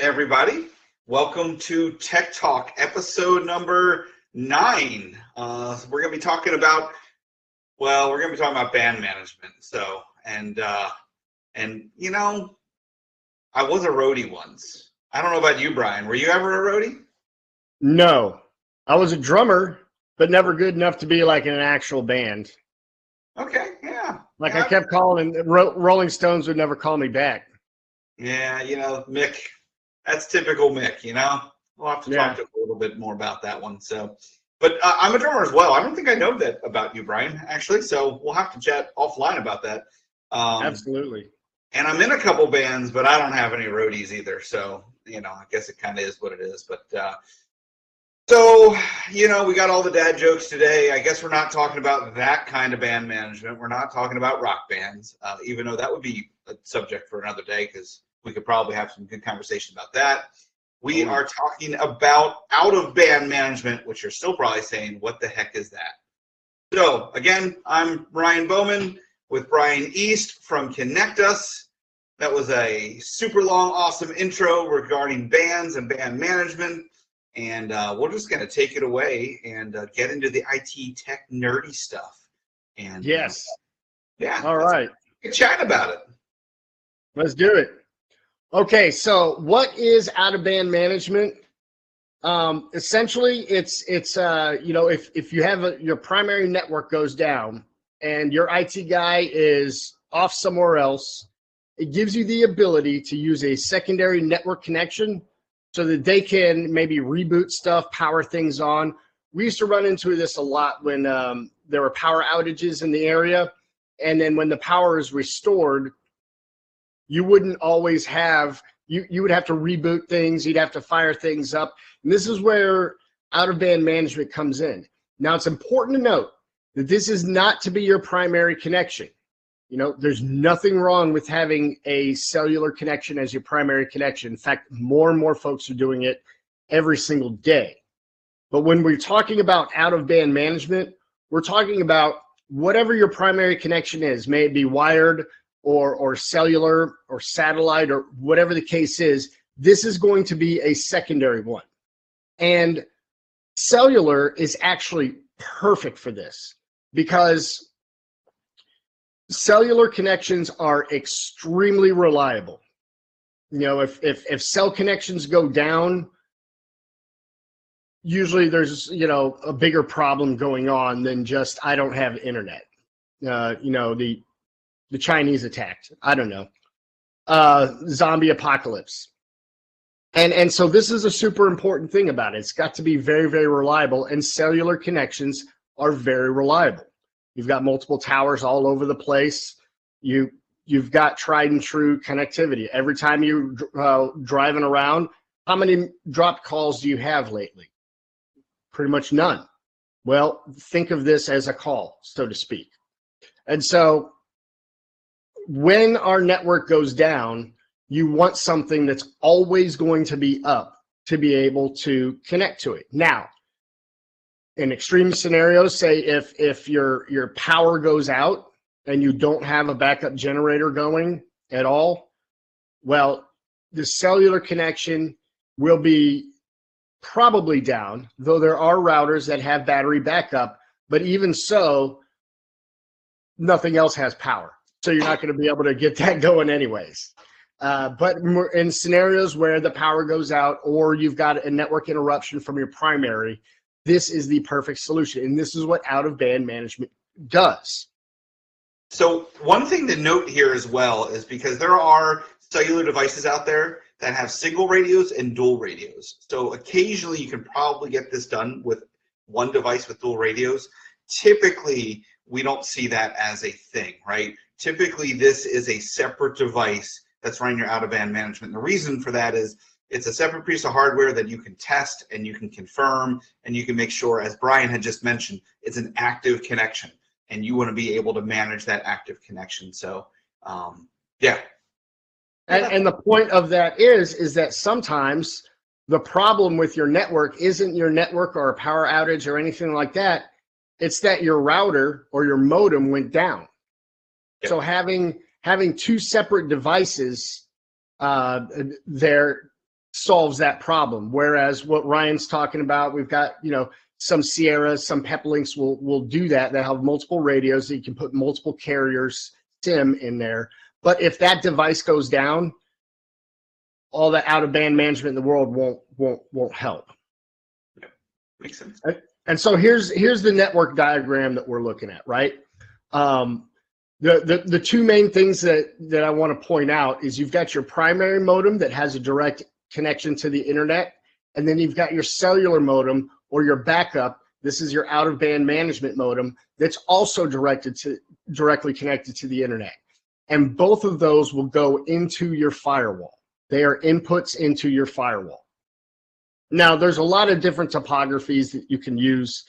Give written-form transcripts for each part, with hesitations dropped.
everybody. Welcome to Tech Talk, episode number 9. We're going to be talking about, band management. I was a roadie once. I don't know about you, Brian. Were you ever a roadie? No, I was a drummer, but never good enough to be like in an actual band. Okay, yeah. I kept calling, Rolling Stones would never call me back. Yeah, Mick, that's typical Mick, We'll have to talk a little bit more about that one. But I'm a drummer as well. I don't think I know that about you, Brian, actually. So we'll have to chat offline about that. Absolutely. And I'm in a couple bands, but I don't have any roadies either. So, I guess it kind of is what it is. But we got all the dad jokes today. I guess we're not talking about that kind of band management. We're not talking about rock bands, even though that would be a subject for another day because we could probably have some good conversation about that. We are talking about out-of-band management, which you're still probably saying, what the heck is that? So, again, I'm Ryan Bowman with Brian East from Connect Us. That was a super long, awesome intro regarding bands and band management. And we're just going to take it away and get into the IT tech nerdy stuff. And yes. All right. Chat about it. Let's do it. Okay, so what is out-of-band management? Essentially, it's if you have your primary network goes down and your IT guy is off somewhere else, it gives you the ability to use a secondary network connection so that they can maybe reboot stuff, power things on. We used to run into this a lot when there were power outages in the area, and then when the power is restored, you wouldn't always have, you would have to reboot things, you'd have to fire things up. And this is where out-of-band management comes in. Now, it's important to note that this is not to be your primary connection. There's nothing wrong with having a cellular connection as your primary connection. In fact, more and more folks are doing it every single day. But when we're talking about out-of-band management, we're talking about whatever your primary connection is, may it be wired or cellular or satellite or whatever the case is, this is going to be a secondary one. And cellular is actually perfect for this because cellular connections are extremely reliable. If cell connections go down, usually there's, a bigger problem going on than just, I don't have internet. The Chinese attacked, I don't know, zombie apocalypse. And so this is a super important thing about it. It's got to be very, very reliable, and cellular connections are very reliable. You've got multiple towers all over the place. You've got tried and true connectivity. Every time you're driving around, how many dropped calls do you have lately? Pretty much none. Well, think of this as a call, so to speak. And so when our network goes down, you want something that's always going to be up to be able to connect to it. Now, in extreme scenarios, say if your power goes out and you don't have a backup generator going at all, well, the cellular connection will be probably down, though there are routers that have battery backup, but even so, nothing else has power. So you're not going to be able to get that going anyways. But in scenarios where the power goes out or you've got a network interruption from your primary, this is the perfect solution. And this is what out-of-band management does. So one thing to note here as well is because there are cellular devices out there that have single radios and dual radios. So occasionally you can probably get this done with one device with dual radios. Typically, we don't see that as a thing, right? Typically, this is a separate device that's running your out-of-band management. And the reason for that is it's a separate piece of hardware that you can test and you can confirm and you can make sure, as Brian had just mentioned, it's an active connection and you want to be able to manage that active connection. So, yeah. And the point of that is that sometimes the problem with your network isn't your network or a power outage or anything like that. It's that your router or your modem went down. Yep. So having two separate devices there solves that problem. Whereas what Ryan's talking about, we've got, some Sierras, some Peplinks will do that. They have multiple radios that you can put multiple carriers SIM in there. But if that device goes down, all the out of band management in the world won't help. Yeah, makes sense. And so here's the network diagram that we're looking at, right? The two main things that I want to point out is you've got your primary modem that has a direct connection to the internet, and then you've got your cellular modem or your backup. This is your out of band management modem that's also directly connected to the internet. And both of those will go into your firewall. They are inputs into your firewall. Now, there's a lot of different topographies that you can use.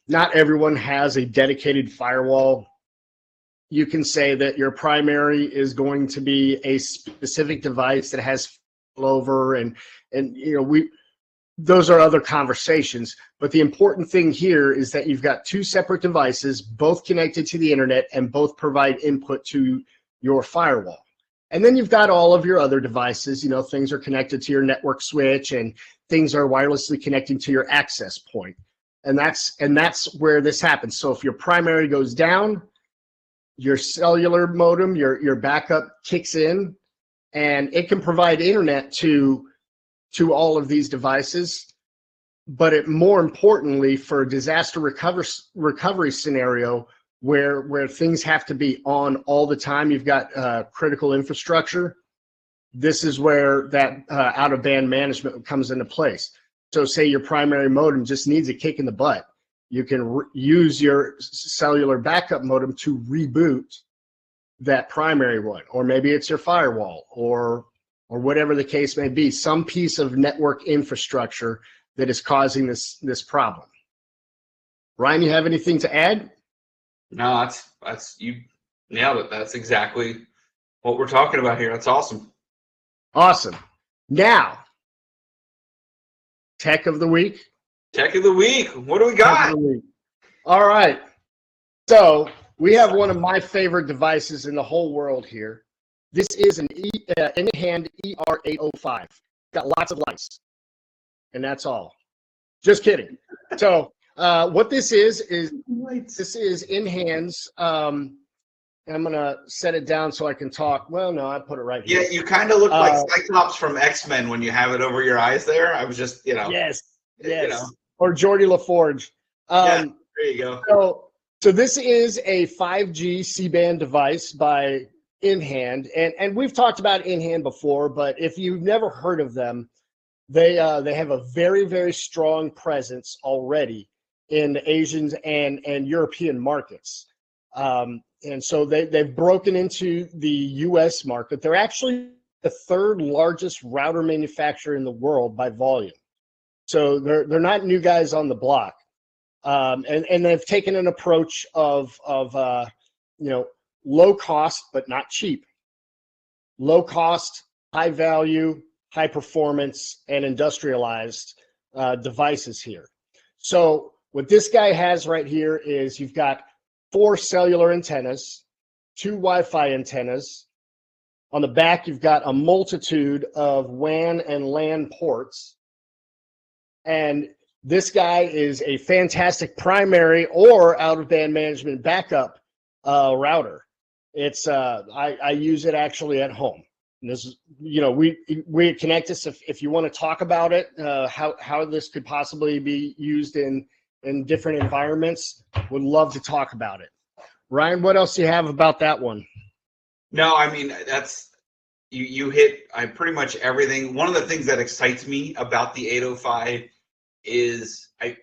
Not everyone has a dedicated firewall. You can say that your primary is going to be a specific device that has failover, and those are other conversations. But the important thing here is that you've got two separate devices, both connected to the internet and both provide input to your firewall. And then you've got all of your other devices. Things are connected to your network switch, and things are wirelessly connecting to your access point. And that's where this happens. So if your primary goes down, your cellular modem, your backup kicks in, and it can provide internet to all of these devices. But more importantly, for a disaster recovery scenario where things have to be on all the time, you've got critical infrastructure. This is where that out-of-band management comes into place. So say your primary modem just needs a kick in the butt. You can use your cellular backup modem to reboot that primary one, or maybe it's your firewall, or whatever the case may be, some piece of network infrastructure that is causing this problem. Ryan, you have anything to add? No, that's you nailed it. That's exactly what we're talking about here. That's awesome. Awesome. Now, tech of the week. Tech of the week. What do we got? All right. So we have one of my favorite devices in the whole world here. This is an in-hand ER805. Got lots of lights, and that's all. Just kidding. So what this is this is in-hands. I'm going to set it down so I can talk. Well, no, I put it right here. Yeah, you kind of look like Cyclops from X-Men when you have it over your eyes there. I was just, Yes. Or Geordie LaForge. Yeah, there you go. So this is a 5G C-band device by InHand, and we've talked about InHand before, but if you've never heard of them, they have a very, very strong presence already in the Asian and European markets. And so they've broken into the U.S. market. They're actually the third largest router manufacturer in the world by volume. So they're not new guys on the block. And they've taken an approach of low cost, but not cheap. Low cost, high value, high performance, and industrialized devices here. So what this guy has right here is you've got 4 cellular antennas, 2 Wi-Fi antennas. On the back, you've got a multitude of WAN and LAN ports. And this guy is a fantastic primary or out-of-band management backup router. It's I use it actually at home. And this is, we at Connectus, if you want to talk about it, how this could possibly be used in different environments, would love to talk about it. Ryan, what else do you have about that one? No, I mean, that's you hit pretty much everything. One of the things that excites me about the 805 is a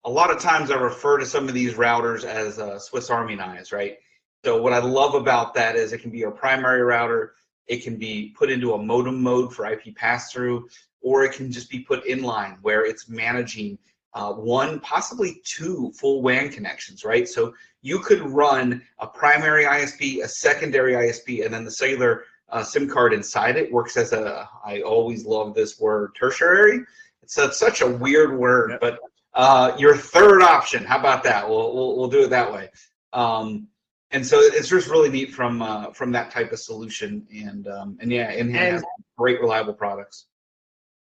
lot of times I refer to some of these routers as Swiss Army knives, right? So what I love about that is it can be a primary router, it can be put into a modem mode for IP pass-through, or it can just be put inline where it's managing 1, possibly 2 full WAN connections, right? So you could run a primary ISP, a secondary ISP, and then the cellular SIM card inside it works as I always love this word, tertiary. It's such a weird word, yep. But your third option, how about that? We'll do it that way. And so it's just really neat from that type of solution, and yeah, InHand has great reliable products.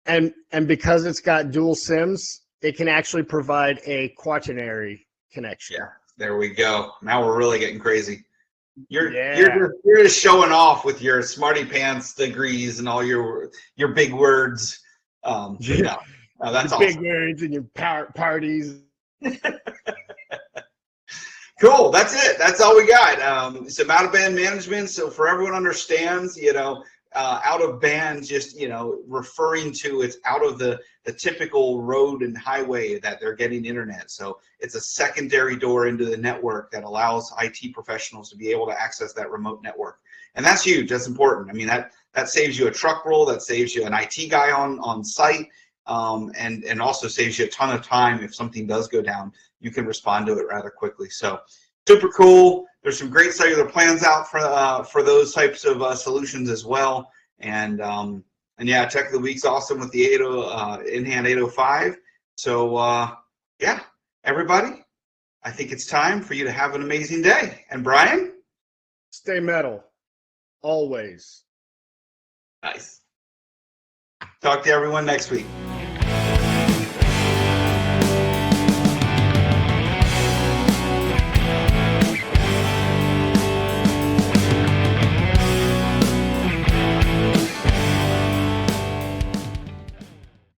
And because it's got dual SIMs, it can actually provide a quaternary connection. Yeah, there we go. Now we're really getting crazy. You're Yeah. you're just showing off with your smarty pants degrees and all your big words. But no, that's Your awesome. big words and your parties. Cool. That's it. That's all we got. Some out of band management. So for everyone understands, out of band, just, referring to it's out of the typical road and highway that they're getting internet. So it's a secondary door into the network that allows IT professionals to be able to access that remote network. And that's huge. That's important. I mean, that saves you a truck roll, that saves you an IT guy on site, and also saves you a ton of time. If something does go down, you can respond to it rather quickly. So super cool. There's some great cellular plans out for those types of solutions as well. And yeah, Tech of the Week's awesome with the in-hand 805. So yeah, everybody, I think it's time for you to have an amazing day. And Brian? Stay metal. Always. Nice. Talk to everyone next week.